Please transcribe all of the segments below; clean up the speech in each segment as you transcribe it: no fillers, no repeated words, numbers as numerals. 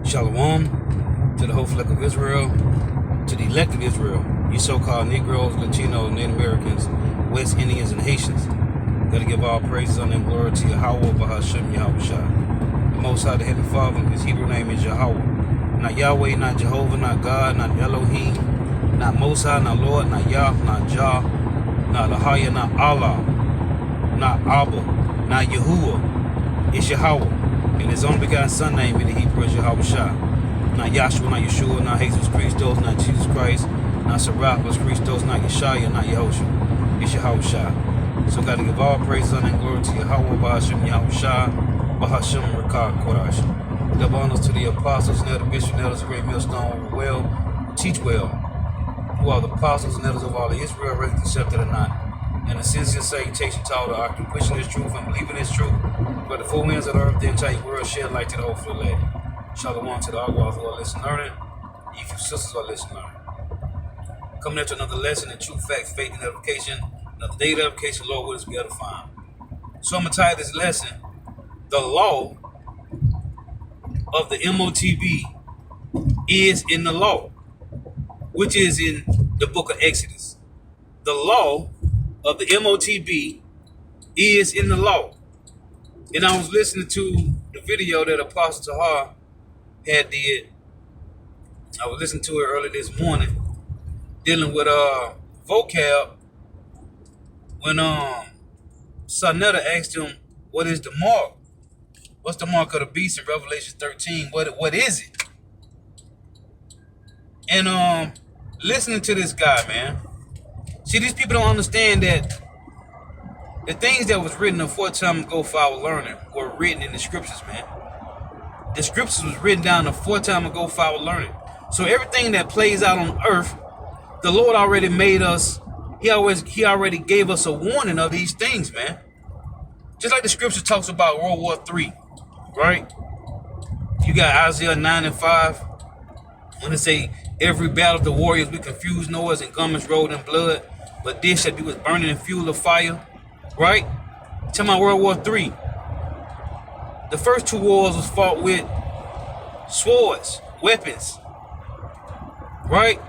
Shalom to the whole flock of Israel, to the elect of Israel, you so-called Negroes, Latinos, Native Americans, West Indians, and Haitians. Gotta give all praises, honor, and glory to Yahweh, Bahashem, Yahushua. The Most High, the Heavenly Father, his Hebrew name is Yahweh. Not Yahweh, not Jehovah, not God, not Elohim, not Most High, not Lord, not Yah, not Jah, not Ahaya, not Allah, not Abba, not Yahuwah. It's Yahweh. And his only begotten son name in the Hebrew is Yahushua. Not Yahshua, not Yeshua, not Jesus Christos, not Jesus Christ, not Serapis Christos, not Yeshaya, not Yehoshua. It's Yahushua. So gotta give all praise, honor, and glory to Yahweh, Bahashem, Yahushua, Bahashem, Rakah, Kodash. Double honors to the apostles, and elder bishops, and elders, great millstone, who well, who teach well, who are the apostles and elders of all of Israel, whether accepted or not. And the sincere salutation to all the occupation is truth and believing is true. But the four winds of the earth, the entire world, shed light to the whole full land. Shalom to the Agua who are listening learning. You sisters are listening learning. Coming into another lesson in true fact, faith, and edification. Another day of edification, Lord, will us be edifying. So I'm going to title this lesson, The Law of the MOTB is in the law, which is in the book of Exodus. The law of the MOTB is in the law. And I was listening to the video that Apostle Tahar had did. I was listening to it early this morning, dealing with vocab. When Sonetta asked him, "What is the mark? What's the mark of the beast in Revelation 13? What is it?" And listening to this guy, man. See, these people don't understand that the things that was written a short time ago for our learning were written in the scriptures, man. The scriptures was written down a short time ago for our learning. So everything that plays out on earth, the Lord already made us. He already gave us a warning of these things, man. Just like the scripture talks about World War III, right? You got Isaiah 9 and 5. When it say, every battle of the warriors be confused, noise and garments rolled in blood, but this shall be with burning and fuel of fire. Right? Tell my World War III. The first two wars was fought with swords, weapons. Right?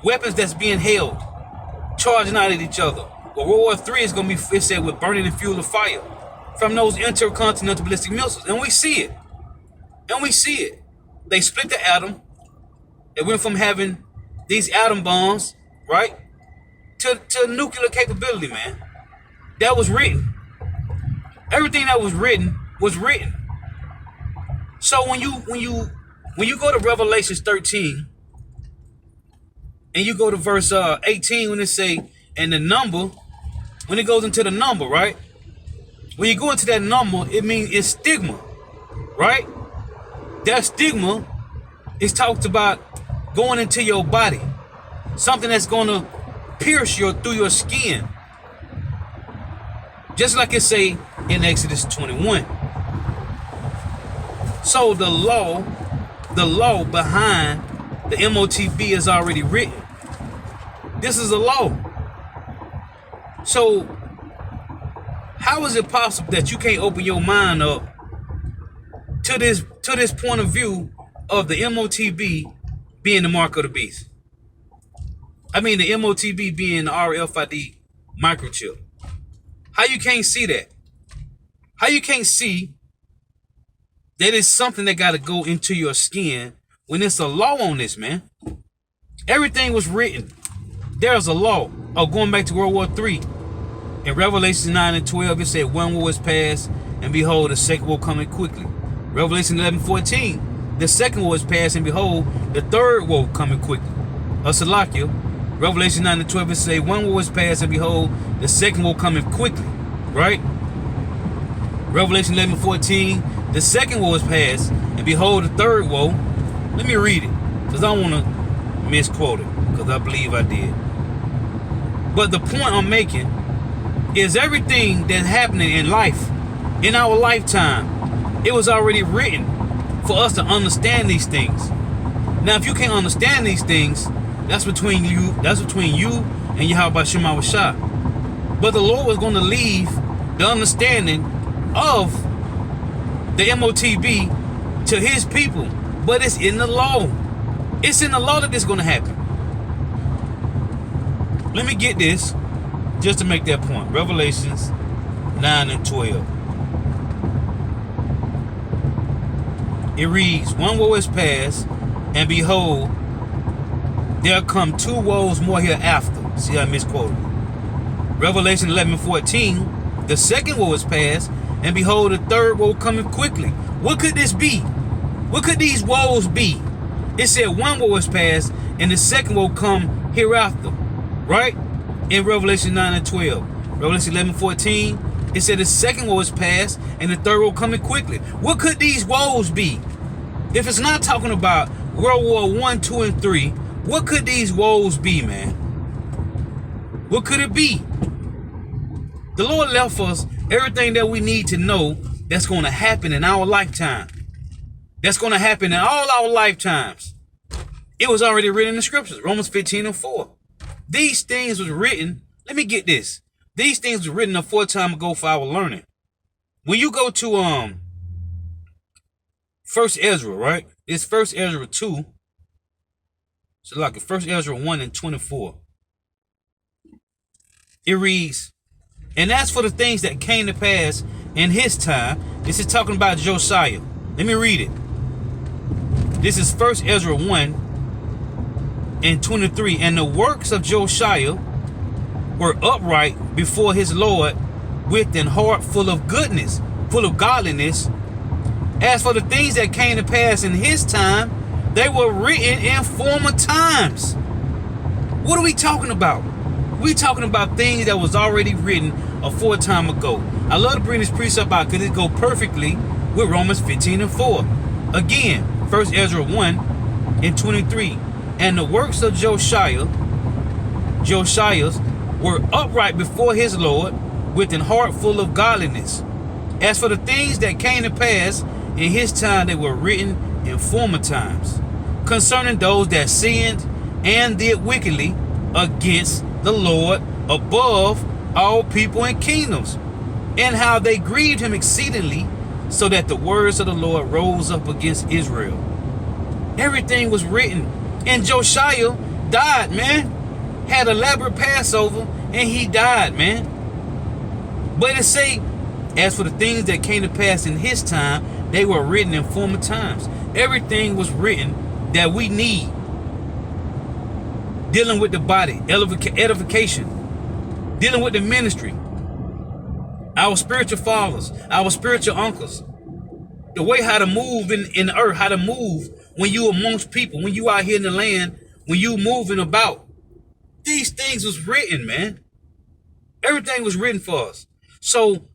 Weapons that's being held, charging out at each other. But World War III is going to be, it said, with burning and fuel of fire from those intercontinental ballistic missiles. And we see it. And we see it. They split the atom. They went from having these atom bombs, right, to nuclear capability, man. That was written. Everything that was written was written. So when you go to Revelation 13 and you go to verse 18, when it say, and the number, when it goes into the number, right? When you go into that number, it means it's stigma, right? That stigma is talked about going into your body, something that's going to pierce through your skin. Just like it say in Exodus 21. So the law behind the MOTB is already written. This is a law. So how is it possible that you can't open your mind up to this point of view of the MOTB being the mark of the beast? I mean, the MOTB being the RFID microchip. How you can't see that? How you can't see that it's something that got to go into your skin when it's a law on this, man? Everything was written. There's a law. Oh, going back to World War III. In Revelation 9 and 12, it said, one war is past, and behold, the second war coming quickly. Revelation 11:14, the second war is past, and behold, the third war coming quickly. Salakia. Revelation 9 and 12, it say, one war is past, and behold, the second war coming quickly, right? Revelation 11:14, the second war is past, and behold, the third war. Let me read it, because I don't want to misquote it, because I believe I did. But the point I'm making is everything that's happening in life, in our lifetime, it was already written for us to understand these things. Now, if you can't understand these things, that's between you and Yahweh Shema Shah. But the Lord was going to leave the understanding of the MOTB to his people, but it's in the law. It's in the law that this is going to happen. Let me get this just to make that point. Revelations 9 and 12. It reads, one woe is past, and behold, there come 2 woes more hereafter. See, I misquoted. Revelation 11:14, the second woe is past, and behold, the third woe coming quickly. What could this be? What could these woes be? It said one woe is past, and the second woe come hereafter, right? In Revelation 9 and 12. Revelation 11:14, it said the second woe is past, and the third woe coming quickly. What could these woes be? If it's not talking about World War I, 2, and 3, what could these woes be, man? What could it be? The Lord left us everything that we need to know that's going to happen in our lifetime. That's going to happen in all our lifetimes. It was already written in the scriptures, Romans 15 and 4. These things was written, let me get this. These things were written a full time ago for our learning. When you go to First Ezra, right? It's First Ezra 2. So like First Ezra 1 and 24. It reads, and as for the things that came to pass in his time, this is talking about Josiah. Let me read it. This is First Ezra 1 and 23. And the works of Josiah were upright before his Lord, with an heart full of goodness, full of godliness. As for the things that came to pass in his time, they were written in former times. What are we talking about? We talking about things that was already written a full time ago. I love to bring this precept out because it go perfectly with Romans 15 and 4. Again, First Ezra 1 and 23. And the works of Josiah's were upright before his Lord, with an heart full of godliness. As for the things that came to pass in his time, they were written in former times, concerning those that sinned and did wickedly against the Lord above all people and kingdoms, and how they grieved him exceedingly, so that the words of the Lord rose up against Israel. Everything was written. And Josiah died, man. Had elaborate Passover, and he died, man. But it say, as for the things that came to pass in his time, they were written in former times. Everything was written that we need. Dealing with the body, edification. Dealing with the ministry. Our spiritual fathers, our spiritual uncles. The way how to move in the earth, how to move when you amongst people, when you out here in the land, when you moving about. These things was written, man. Everything was written for us. So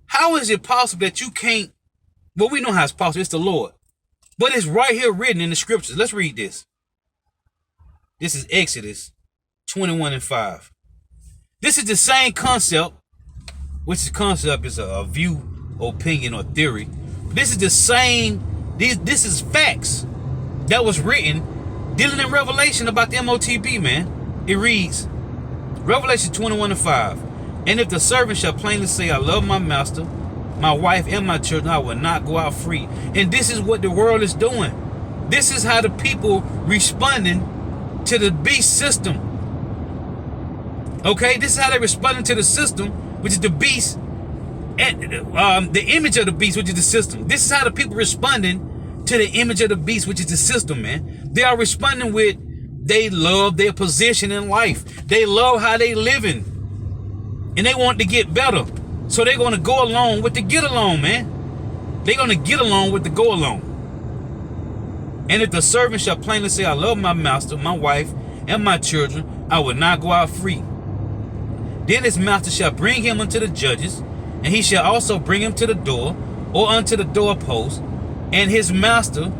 how is it possible that you can't, well, we know how it's possible, it's the Lord. But it's right here written in the scriptures. Let's read this. This is Exodus 21 and 5. This is the same concept, which the concept is a view, opinion, or theory. This is the same, this is facts that was written dealing in Revelation about the MOTB, man. It reads, Revelation 21 and 5. And if the servant shall plainly say, I love my master, my wife, and my children, I will not go out free. And this is what the world is doing. This is how the people responding to the beast system. Okay, this is how they responding to the system, which is the beast, and the image of the beast, which is the system. This is how the people responding to the image of the beast, which is the system, man. They are responding with, they love their position in life. They love how they living. And they want to get better. So they're going to go along with the get along, man. They're going to get along with the go along. And if the servant shall plainly say, I love my master, my wife, and my children, I will not go out free. Then his master shall bring him unto the judges, and he shall also bring him to the door, or unto the doorpost, and his master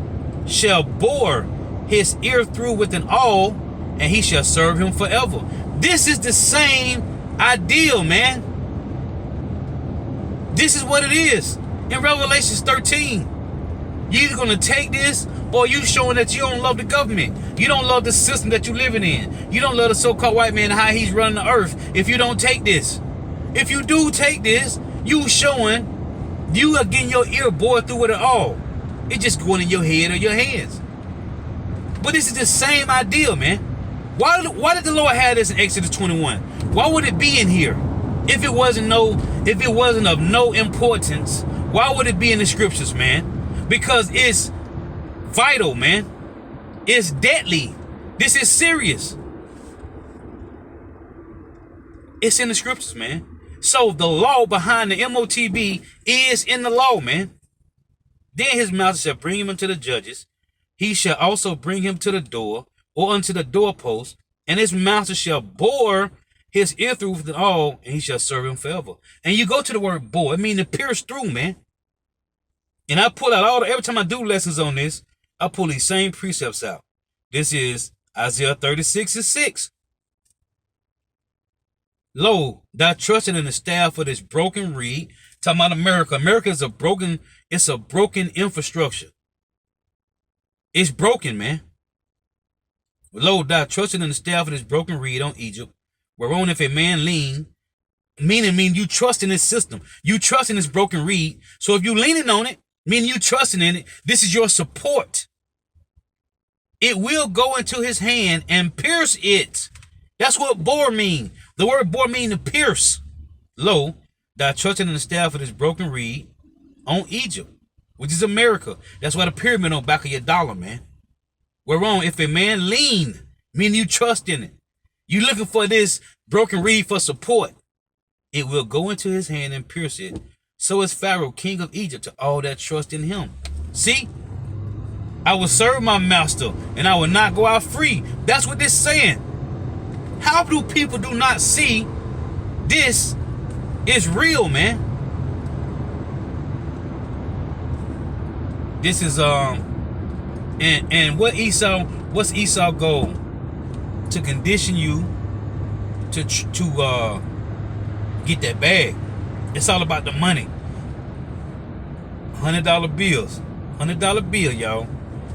shall bore his ear through with an awl, and he shall serve him forever. This is the same ideal, man. This is what it is in Revelation 13. You're either going to take this, or you showing that you don't love the government. You don't love the system that you're living in. You don't love the so-called white man and how he's running the earth if you don't take this. If you do take this, you showing You are getting your ear bored through it at all. It's just going in your head or your hands. But this is the same idea, man. Why did the Lord have this in Exodus 21? Why would it be in here? If it wasn't of no importance, why would it be in the scriptures, man? Because it's vital, man. It's deadly. This is serious. It's in the scriptures, man. So the law behind the MOTB is in the law, man. Then his master shall bring him unto the judges. He shall also bring him to the door or unto the doorpost, and his master shall bore his ear through with all, and he shall serve him forever. And you go to the word bore, it means to pierce through, man. And I pull out every time I do lessons on this, I pull these same precepts out. This is Isaiah 36:6. Lo, thou trusted in the staff of this broken reed. Talking about America. America is a broken infrastructure. It's broken, man. Lo, thou trusted in the staff of this broken reed on Egypt, whereon if a man lean, meaning you trust in this system. You trust in this broken reed. So if you leaning on it, meaning you trusting in it, this is your support. It will go into his hand and pierce it. That's what bore mean. The word bore mean to pierce. Lo, thou trusted in the staff of this broken reed on Egypt, which is America. That's why the pyramid on the back of your dollar, man. Whereon if a man lean, meaning you trust in it, you looking for this broken reed for support, it will go into his hand and pierce it. So is Pharaoh, king of Egypt, to all that trust in him. See? I will serve my master, and I will not go out free. That's what this is saying. How do people do not see this is real, man? This is and what's Esau's goal? To condition you to get that bag. It's all about the money. $100 bills. $100 bill, y'all.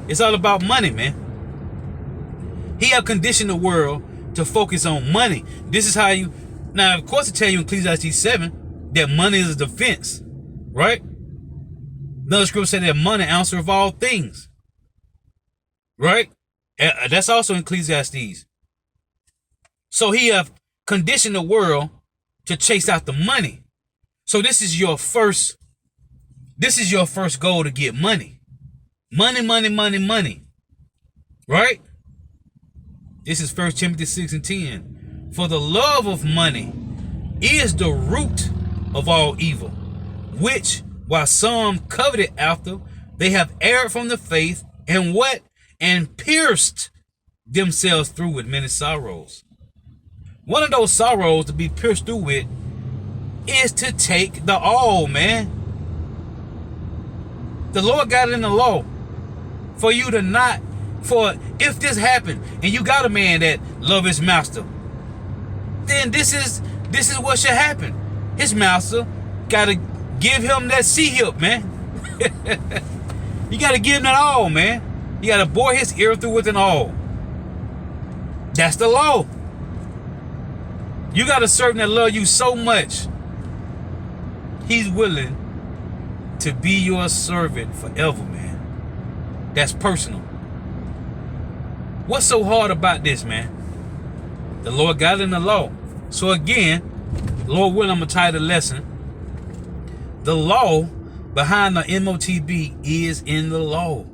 It's all about money, man. He have conditioned the world to focus on money. This is how you... Now, of course, it tell you in Ecclesiastes 7 that money is a defense, right? Another scripture said that money answereth all things, right? That's also in Ecclesiastes. So he have conditioned the world to chase out the money. So this is your first goal, to get money. Money, money, money, money. Right? This is 1 Timothy 6:10. For the love of money is the root of all evil, which while some coveted after, they have erred from the faith, and what? And pierced themselves through with many sorrows. One of those sorrows to be pierced through with is to take the all, man. The Lord got it in the law for you to not, for if this happened and you got a man that love his master, then this is what should happen. His master gotta give him that C-hip, man. You gotta give him that all, man. You gotta bore his ear through with an all. That's the law. You got a servant that love you so much, he's willing to be your servant forever, man. That's personal. What's so hard about this, man? The Lord got it in the law. So again, Lord willing, I'm going to title the lesson, the law behind the MOTB is in the law.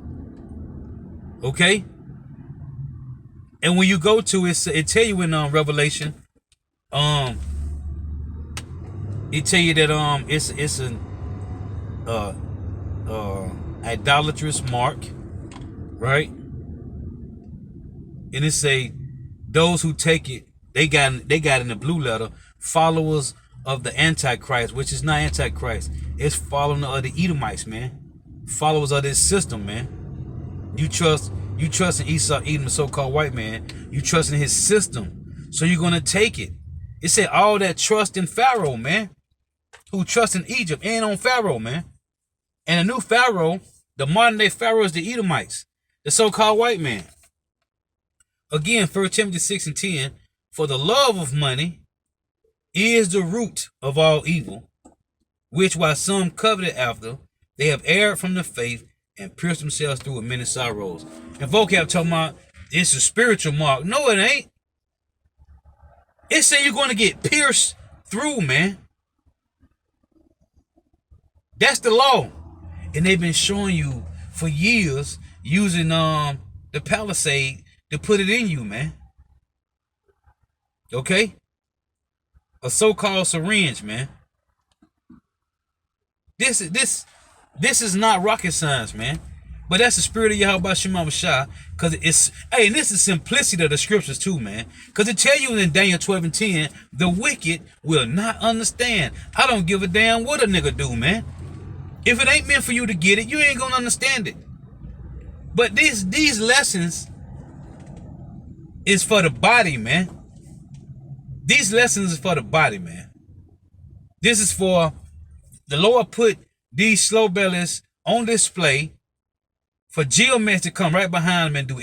Okay? And when you go to it, it tell you in Revelation, it tell you that it's an idolatrous mark, right? And it say those who take it, they got in the blue letter, followers of the Antichrist, which is not Antichrist. It's following of the Edomites, man. Followers of this system, man. You trust in Esau, Edom, the so-called white man. You trust in his system. So you're gonna take it. It said all that trust in Pharaoh, man. Who trust in Egypt and on Pharaoh, man. And the new Pharaoh, the modern day Pharaoh, is the Edomites, the so-called white man. Again, 1 Timothy 6:10, for the love of money is the root of all evil, which while some coveted after, they have erred from the faith and pierced themselves through with many sorrows. And vocab talking about it's a spiritual mark. No, it ain't. It say you're going to get pierced through, man. That's the law. And they've been showing you for years using the palisade to put it in you, man. Okay? A so-called syringe, man. This is not rocket science, man. But that's the spirit of Yahweh Shema Shah. Because it's, hey, and this is simplicity of the scriptures too, man. Because it tell you in Daniel 12 and 10, the wicked will not understand. I don't give a damn what a nigga do, man. If it ain't meant for you to get it, you ain't gonna understand it. But these lessons is for the body, man. These lessons is for the body, man. This is for the Lord put these slow bellies on display for geomancy to come right behind them and do